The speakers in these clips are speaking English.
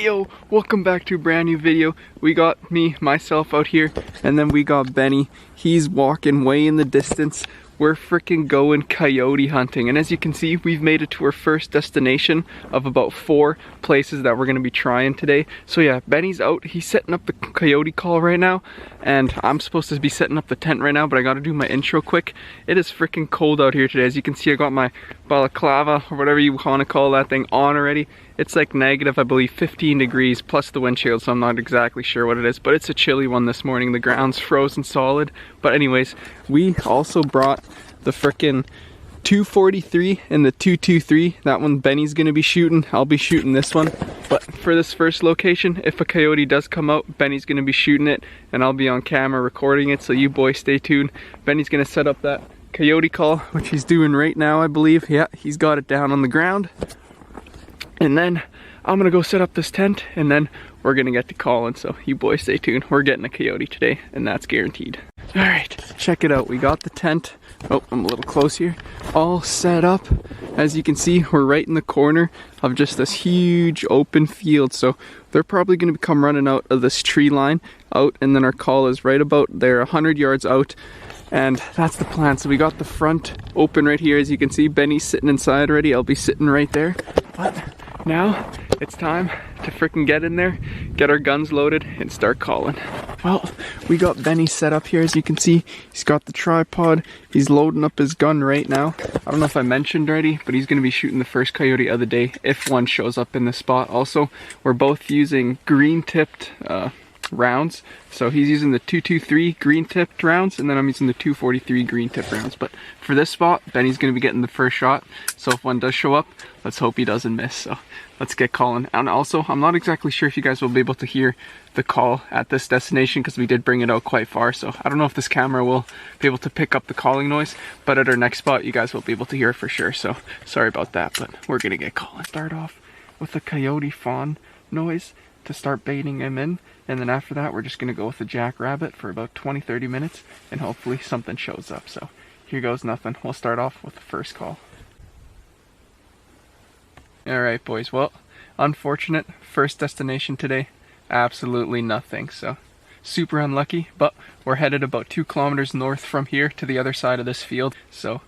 Yo, welcome back to a brand new video. We got myself out here, and then we got Benny. He's walking way in the distance. We're freaking going coyote hunting, and as you can see, we've made it to our first destination of about 4 places that we're gonna be trying today. So yeah, Benny's out, he's setting up the coyote call right now, and I'm supposed to be setting up the tent right now, but I gotta do my intro quick. It is freaking cold out here today. As you can see, I got my balaclava, or whatever you wanna call that thing, on already. It's like negative, I believe, 15 degrees plus the wind chill, so I'm not exactly sure what it is, but it's a chilly one this morning. The ground's frozen solid. But anyways, we also brought the frickin' 243 and the 223. That one Benny's gonna be shooting. I'll be shooting this one. But for this first location, if a coyote does come out, Benny's gonna be shooting it, and I'll be on camera recording it, so you boys stay tuned. Benny's gonna set up that coyote call, which he's doing right now, I believe. Yeah, he's got it down on the ground. And then I'm gonna go set up this tent, and then we're gonna get to calling, so you boys stay tuned. We're getting a coyote today, and that's guaranteed. All right, check it out. We got the tent. Oh, I'm a little close here. All set up. As you can see, we're right in the corner of just this huge open field, so they're probably gonna come running out of this tree line out, and then our call is right about there, 100 yards out. And that's the plan. So we got the front open right here. As you can see, Benny's sitting inside already. I'll be sitting right there. But now it's time to freaking get in there, get our guns loaded, and start calling. Well, we got Benny set up here. As you can see, he's got the tripod. He's loading up his gun right now. I don't know if I mentioned already, but he's gonna be shooting the first coyote of the day if one shows up in the spot. Also, we're both using green tipped rounds. So he's using the 223 green tipped rounds, and then I'm using the 243 green tipped rounds. But for this spot, Benny's gonna be getting the first shot. So if one does show up, let's hope he doesn't miss. So let's get calling. And also, I'm not exactly sure if you guys will be able to hear the call at this destination, because we did bring it out quite far. So I don't know if this camera will be able to pick up the calling noise, but at our next spot, you guys will be able to hear it for sure. So sorry about that, but we're gonna get calling. Start off with a coyote fawn noise to start baiting him in, and then after that we're just gonna go with the jackrabbit for about 20-30 minutes, and hopefully something shows up. So here goes nothing. We'll start off with the first call. Alright boys, well, unfortunate first destination today, absolutely nothing, so super unlucky, but we're headed about 2 kilometers north from here to the other side of this field. So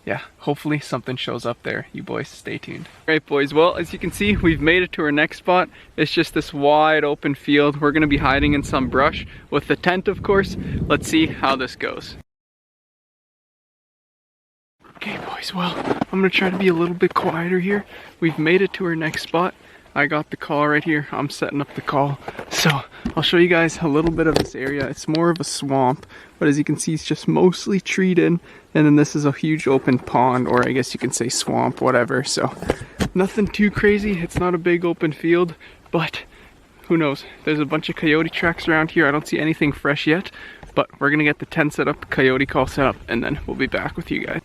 yeah, hopefully something shows up there. You boys stay tuned. Alright boys, well, as you can see, we've made it to our next spot. It's just this wide open field. We're gonna be hiding in some brush with the tent, of course. Let's see how this goes. Okay boys, well, I'm gonna try to be a little bit quieter here. We've made it to our next spot. I got the call right here. I'm setting up the call. So I'll show you guys a little bit of this area. It's more of a swamp, but as you can see, it's just mostly treed in. And then this is a huge open pond, or I guess you can say swamp, whatever. So nothing too crazy. It's not a big open field, but who knows? There's a bunch of coyote tracks around here. I don't see anything fresh yet, but we're gonna get the tent set up, coyote call set up, and then we'll be back with you guys.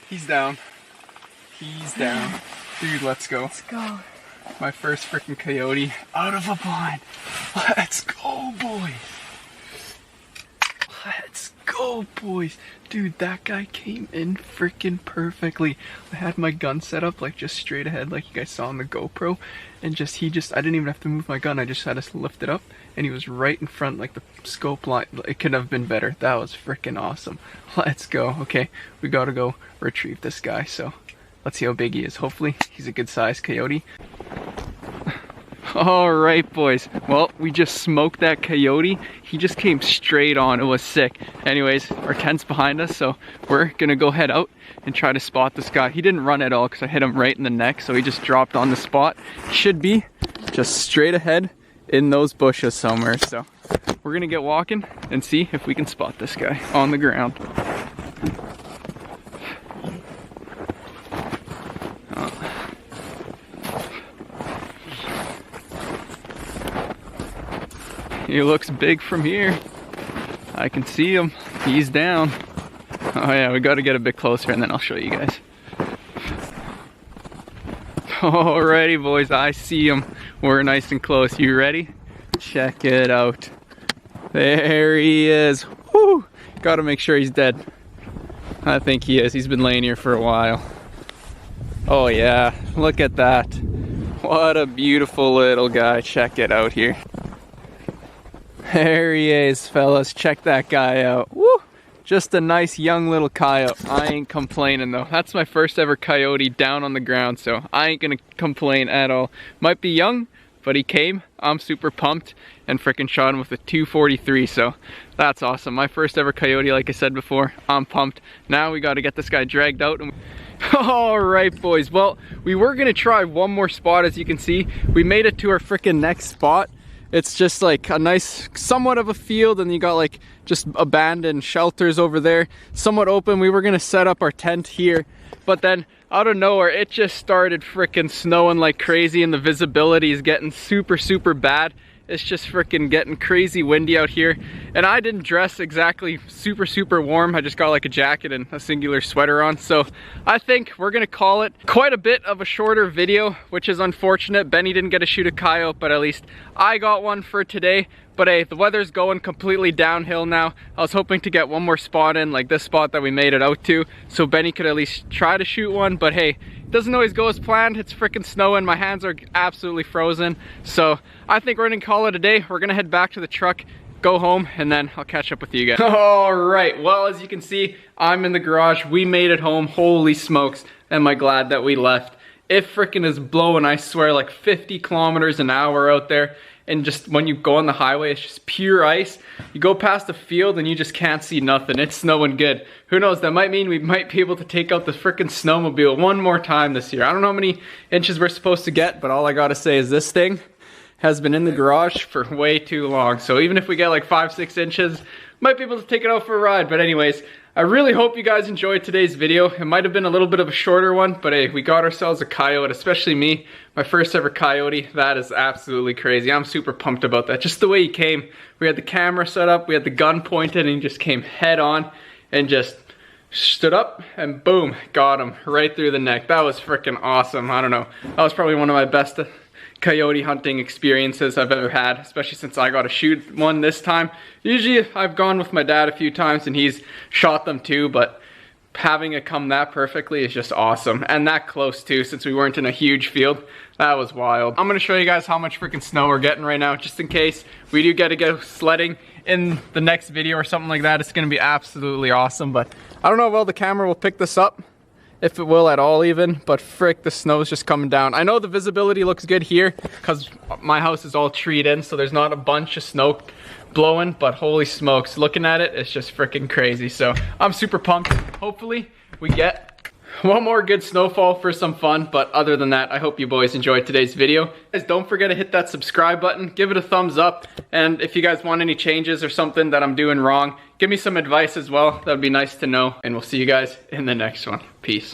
He's down. He's down. Dude, let's go. Let's go. My first freaking coyote out of a blind. Let's go, boys. Let's go, boys. Dude, that guy came in freaking perfectly. I had my gun set up like just straight ahead like you guys saw on the GoPro, and I didn't even have to move my gun. I just had to lift it up, and he was right in front, like the scope line. It could have been better. That was freaking awesome. Let's go. Okay, we gotta go retrieve this guy, so let's see how big he is. Hopefully he's a good sized coyote. Alright boys, well, we just smoked that coyote. He just came straight on. It was sick. Anyways, our tent's behind us, so we're gonna go head out and try to spot this guy. He didn't run at all because I hit him right in the neck, so he just dropped on the spot. He should be just straight ahead in those bushes somewhere, so we're gonna get walking and see if we can spot this guy on the ground. He looks big from here. I can see him. He's down. Oh yeah, we gotta get a bit closer and then I'll show you guys. Alrighty boys, I see him. We're nice and close. You ready? Check it out. There he is. Woo! Gotta make sure he's dead. I think he is. He's been laying here for a while. Oh yeah, look at that. What a beautiful little guy. Check it out here. There he is, fellas. Check that guy out. Woo! Just a nice young little coyote. I ain't complaining though. That's my first ever coyote down on the ground, so I ain't gonna complain at all. Might be young, but he came. I'm super pumped and freaking shot him with a 243, so that's awesome. My first ever coyote, like I said before. I'm pumped. Now we gotta get this guy dragged out. Alright boys, well, we were gonna try one more spot. As you can see, we made it to our freaking next spot. It's just like a nice, somewhat of a field, and you got like just abandoned shelters over there, somewhat open. We were gonna set up our tent here, but then out of nowhere, it just started freaking snowing like crazy, and the visibility is getting super bad. It's just freaking getting crazy windy out here, and I didn't dress exactly super warm. I just got like a jacket and a singular sweater on, so I think we're gonna call it quite a bit of a shorter video, which is unfortunate. Benny didn't get to shoot a coyote, but at least I got one for today. But hey, the weather's going completely downhill now. I was hoping to get one more spot in, like this spot that we made it out to, so Benny could at least try to shoot one, but hey, it doesn't always go as planned. It's freaking snowing, my hands are absolutely frozen. So I think we're gonna call it a day. We're gonna head back to the truck, go home, and then I'll catch up with you guys. All right, well, as you can see, I'm in the garage. We made it home. Holy smokes, am I glad that we left. It freaking is blowing, I swear, like 50 kilometers an hour out there. And just when you go on the highway, it's just pure ice. You go past the field and you just can't see nothing. It's snowing good. Who knows, that might mean we might be able to take out the freaking snowmobile one more time this year. I don't know how many inches we're supposed to get, but all I gotta say is this thing has been in the garage for way too long. So even if we get like 5-6 inches, might be able to take it out for a ride. But anyways, I really hope you guys enjoyed today's video. It might have been a little bit of a shorter one, but hey, we got ourselves a coyote, especially me. My first ever coyote. That is absolutely crazy. I'm super pumped about that. Just the way he came. We had the camera set up, we had the gun pointed, and he just came head on and just stood up and boom, got him right through the neck. That was freaking awesome. I don't know. That was probably one of my best coyote hunting experiences I've ever had, especially since I got to shoot one this time. Usually I've gone with my dad a few times and he's shot them too, but having it come that perfectly is just awesome. And that close too, since we weren't in a huge field. That was wild. I'm gonna show you guys how much freaking snow we're getting right now, just in case we do get to go sledding in the next video or something like that. It's gonna be absolutely awesome, but I don't know if well the camera will pick this up, if it will at all even, but frick, the snow's just coming down. I know the visibility looks good here because my house is all treed in, so there's not a bunch of snow blowing, but holy smokes, looking at it, it's just freaking crazy. So I'm super pumped. Hopefully we get one more good snowfall for some fun, but other than that, I hope you boys enjoyed today's video. Guys, don't forget to hit that subscribe button, give it a thumbs up, and if you guys want any changes or something that I'm doing wrong, give me some advice as well. That would be nice to know, and we'll see you guys in the next one. Peace.